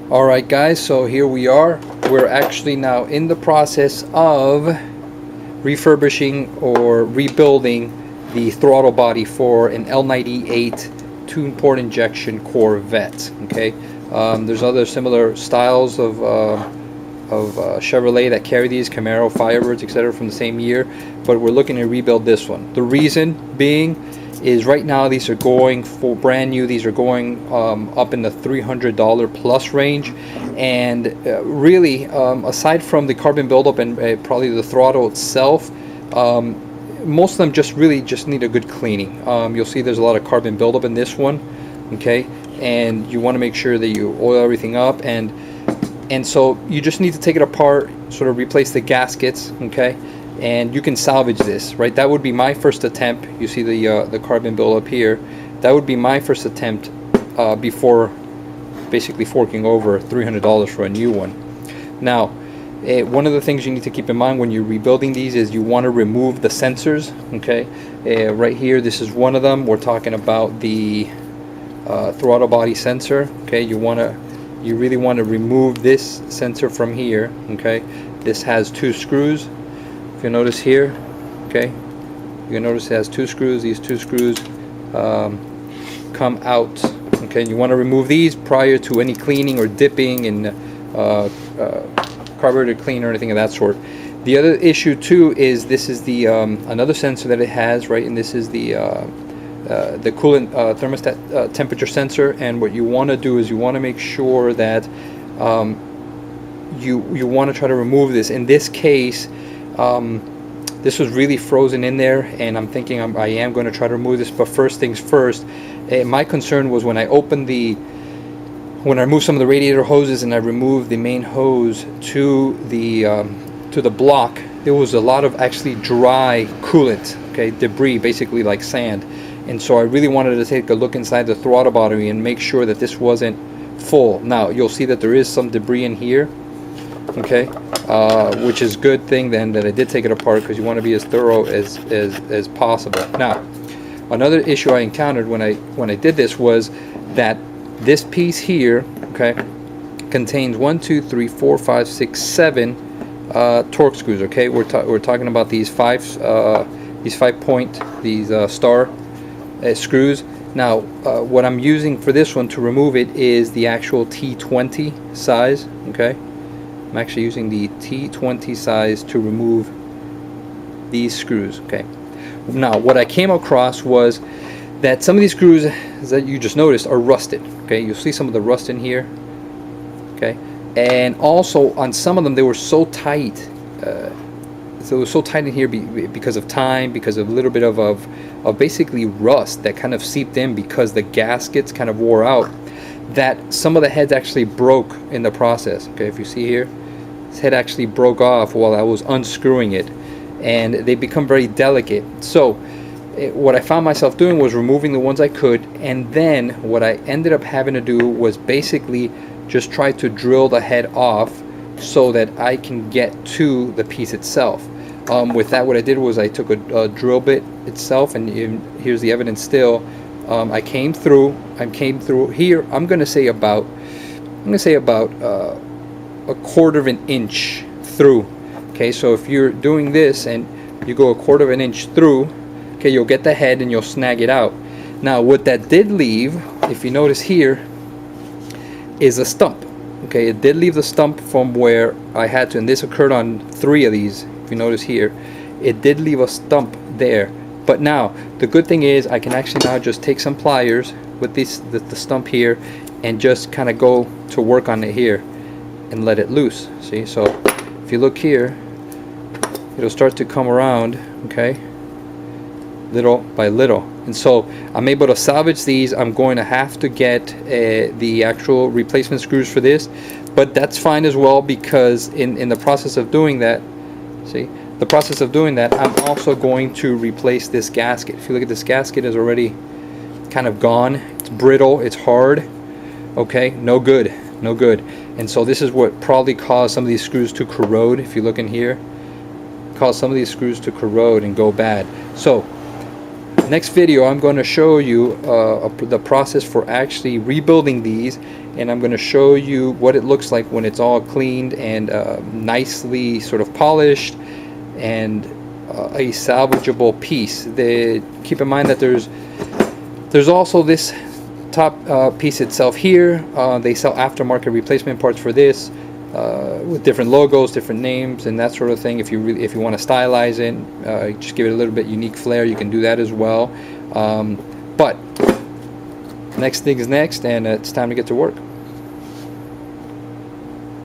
Alright guys, so here we are. We're actually now in the process of refurbishing or rebuilding the throttle body for an L98 two-port injection Corvette. Okay, there's other similar styles of Chevrolet that carry these, Camaro, Firebirds, etc. from the same year, but we're looking to rebuild this one. The reason being is right now these are going for brand new. These are going up in the $300 plus range, and really aside from the carbon buildup and probably the throttle itself, most of them just need a good cleaning. You'll see there's a lot of carbon buildup in this one, okay, and you want to make sure that you oil everything up, and so you just need to take it apart, sort of replace the gaskets, okay, and you can salvage this, right? That would be my first attempt. You see the carbon buildup here. That would be my first attempt before basically forking over $300 for a new one. Now, one of the things you need to keep in mind when you're rebuilding these is you want to remove the sensors, okay? Right here, this is one of them. We're talking about the throttle body sensor, okay? You really want to remove this sensor from here, okay? This has two screws. If you notice here, okay, you can notice it has two screws. These two screws come out, okay, and you want to remove these prior to any cleaning or dipping in carburetor clean or anything of that sort. The other issue too is this is the another sensor that it has, right, and this is the coolant thermostat temperature sensor. And what you want to do is you want to make sure that you want to try to remove this. In this case, this was really frozen in there, and I'm thinking I am going to try to remove this. But first things first, my concern was when I removed some of the radiator hoses and I removed the main hose to the block, there was a lot of actually dry coolant, okay, debris, basically like sand. And so I really wanted to take a look inside the throttle body and make sure that this wasn't full. Now you'll see that there is some debris in here, okay, which is a good thing then that I did take it apart, because you want to be as thorough as possible. Now, another issue I encountered when I did this was that this piece here, okay, contains 1, 2, 3, 4, 5, 6, 7 torque screws. Okay, we're talking about these five star screws. Now, what I'm using for this one to remove it is the actual T20 size. Okay, I'm actually using the T20 size to remove these screws. Okay, now what I came across was that some of these screws that you just noticed are rusted. Okay, you'll see some of the rust in here. Okay, and also on some of them they were so tight. So it was so tight in here because of time, because of a little bit of basically rust that kind of seeped in because the gaskets kind of wore out, that some of the heads actually broke in the process. Okay, if you see here, this head actually broke off while I was unscrewing it, and they become very delicate. So what I found myself doing was removing the ones I could, and then what I ended up having to do was basically just try to drill the head off so that I can get to the piece itself. With that, what I did was I took a drill bit itself, and here's the evidence still. I came through here. I'm gonna say about a quarter of an inch through. Okay, so if you're doing this and you go a quarter of an inch through, okay, you'll get the head and you'll snag it out. Now, what that did leave, if you notice here, is a stump. Okay, it did leave the stump from where I had to, and this occurred on 3 of these. If you notice here, it did leave a stump there. But now the good thing is I can actually now just take some pliers with the stump here and just kind of go to work on it here and let it loose. See, so if you look here, it'll start to come around, okay, little by little. And so I'm able to salvage these. I'm going to have to get the actual replacement screws for this, but that's fine as well, because in the process of doing that, I'm also going to replace this gasket. If you look at this gasket, is already kind of gone. It's brittle, it's hard, okay, no good. And so this is what probably caused some of these screws to corrode. If you look in here, caused some of these screws to corrode and go bad. So next video I'm going to show you the process for actually rebuilding these and I'm going to show you what it looks like when it's all cleaned and nicely sort of polished and a salvageable piece. Keep in mind that there's also this top piece itself here. They sell aftermarket replacement parts for this with different logos, different names, and that sort of thing. If you want to stylize it, just give it a little bit unique flair, you can do that as well. But next thing is next, and it's time to get to work.